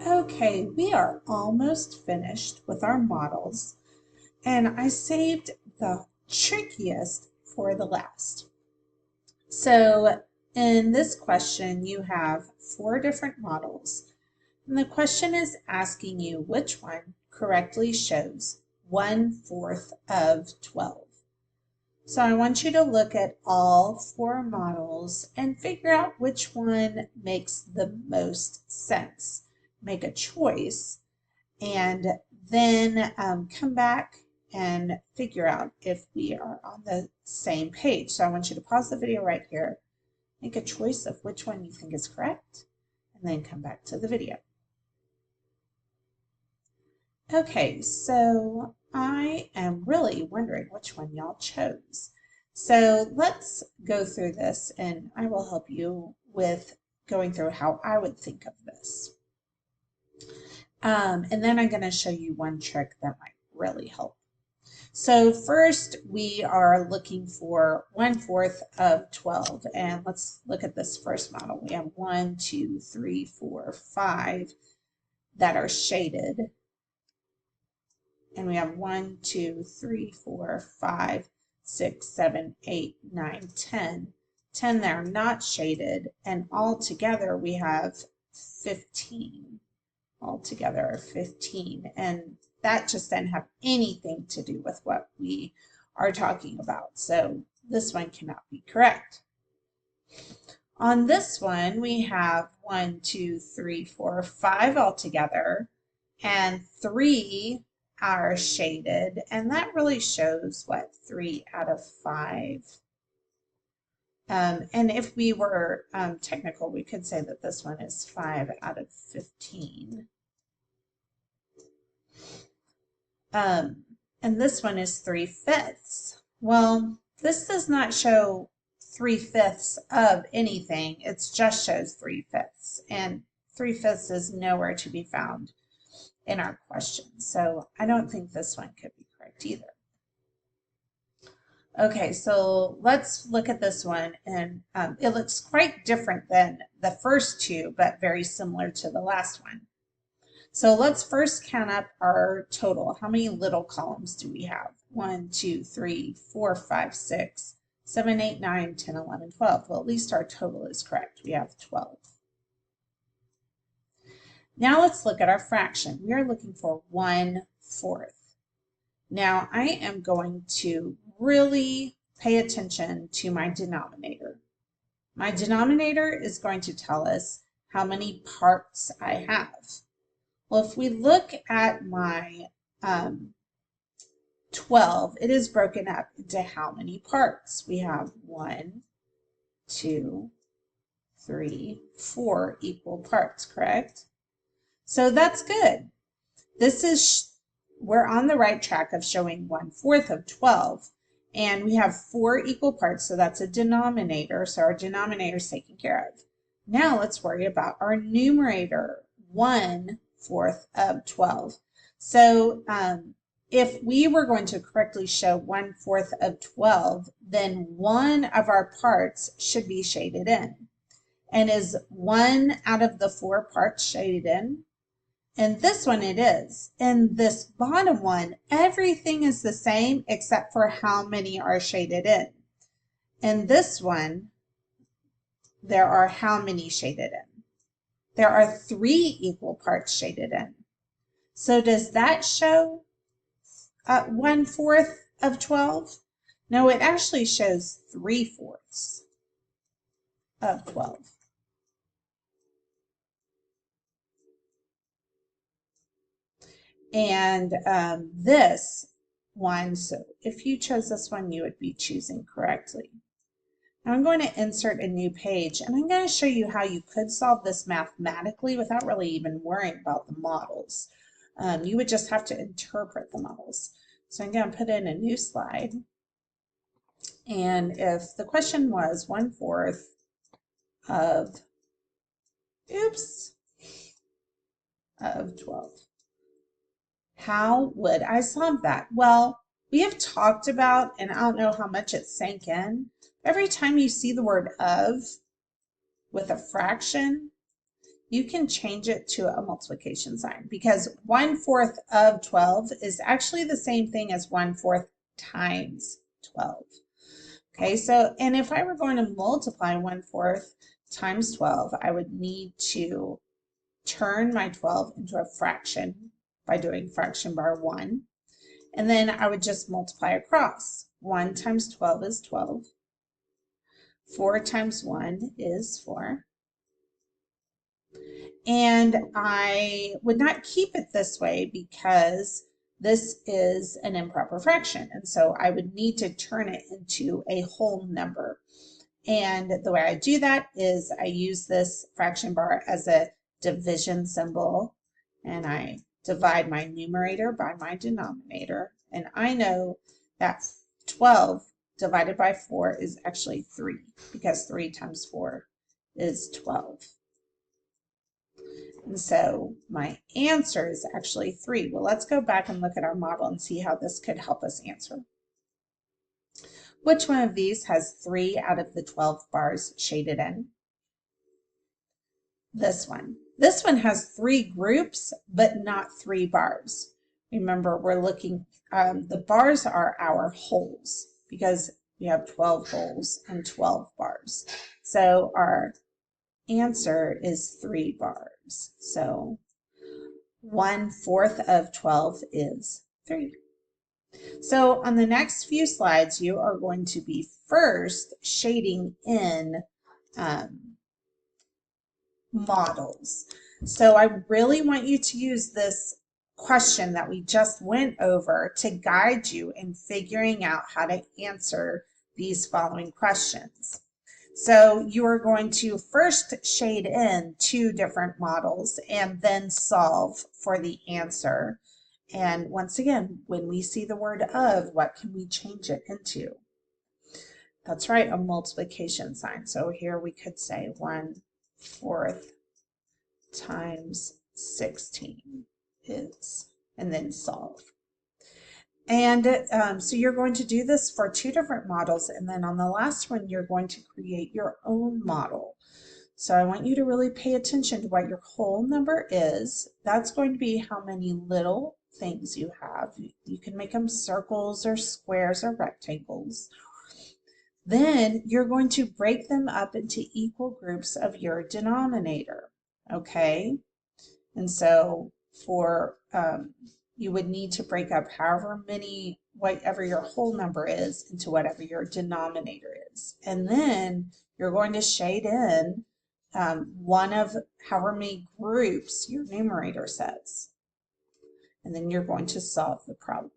Okay, we are almost finished with our models, and I saved the trickiest for the last. So in this question, you have 4 different models, and the question is asking you which one correctly shows 1/4 of 12. So I want you to look at all 4 models and figure out which one makes the most sense. Make a choice and then come back and figure out if we are on the same page. So I want you to pause the video right here, make a choice of which one you think is correct, and then come back to the video. Okay, so I am really wondering which one y'all chose. So let's go through this and I will help you with going through how I would think of this. And then I'm going to show you one trick that might really help. So first we are looking for 1/4 of 12, and let's look at this first model. We have 1, 2, 3, 4, 5 that are shaded. And we have 1, 2, 3, 4, 5, 6, 7, 8, 9, 10. 10 that are not shaded, and all together we have 15. All together 15. And that just doesn't have anything to do with what we are talking about. So this one cannot be correct. On this one, we have 1, 2, 3, 4, 5 all together, and 3 are shaded, and that really shows what 3 out of 5. And if we were technical, we could say that this one is 5 out of 15. And this one is 3/5. Well, this does not show 3/5 of anything. It just shows 3/5, and 3/5 is nowhere to be found in our question. So I don't think this one could be correct either. Okay, so let's look at this one, and it looks quite different than the first two, but very similar to the last one. So let's first count up our total. How many little columns do we have? 1, 2, 3, 4, 5, 6, 7, 8, 9, 10, 11, 12. Well, at least our total is correct. We have 12. Now let's look at our fraction. We are looking for 1/4. Now I am going to really pay attention to my denominator. My denominator is going to tell us how many parts I have. Well, if we look at my 12, it is broken up into how many parts? We have 1, 2, 3, 4 equal parts, correct? So that's good. We're on the right track of showing 1/4 of 12, and we have 4 equal parts, so that's a denominator, so our denominator is taken care of. Now let's worry about our numerator, 1/4 of 12. So if we were going to correctly show 1/4 of 12, then one of our parts should be shaded in. And is 1 out of the 4 parts shaded in? And this one it is. In this bottom one, everything is the same except for how many are shaded in. In this one, there are how many shaded in? There are 3 equal parts shaded in. So does that show 1/4 of 12? No, it actually shows 3/4 of 12. And this one, so if you chose this one, you would be choosing correctly. Now I'm going to insert a new page, and I'm going to show you how you could solve this mathematically without really even worrying about the models. You would just have to interpret the models. So I'm going to put in a new slide. And if the question was 1/4 of, of 12. How would I solve that? Well, we have talked about, and I don't know how much it sank in, every time you see the word of with a fraction, you can change it to a multiplication sign, because 1/4 of 12 is actually the same thing as 1/4 times 12. Okay, so, and if I were going to multiply 1/4 times 12, I would need to turn my 12 into a fraction by doing fraction bar 1. And then I would just multiply across. 1 times 12 is 12. 4 times 1 is 4. And I would not keep it this way because this is an improper fraction. And so I would need to turn it into a whole number. And the way I do that is I use this fraction bar as a division symbol, and I divide my numerator by my denominator. And I know that 12 divided by 4 is actually 3, because 3 times 4 is 12. And so my answer is actually 3. Well, let's go back and look at our model and see how this could help us answer. Which one of these has 3 out of the 12 bars shaded in? This one. This one has 3 groups, but not 3 bars. Remember, we're looking, the bars are our holes, because we have 12 holes and 12 bars. So our answer is 3 bars. So 1/4 of 12 is 3. So on the next few slides, you are going to be first shading in models. So I really want you to use this question that we just went over to guide you in figuring out how to answer these following questions. So you are going to first shade in 2 different models and then solve for the answer. And once again, when we see the word of, what can we change it into? That's right, a multiplication sign. So here we could say 1/4 times 16 is, and then solve. And so you're going to do this for 2 different models, and then on the last one, you're going to create your own model. So I want you to really pay attention to what your whole number is. That's going to be how many little things you have. You can make them circles or squares or rectangles. Then you're going to break them up into equal groups of your denominator, okay? And so for, you would need to break up however many, whatever your whole number is, into whatever your denominator is. And then you're going to shade in one of however many groups your numerator says. And then you're going to solve the problem.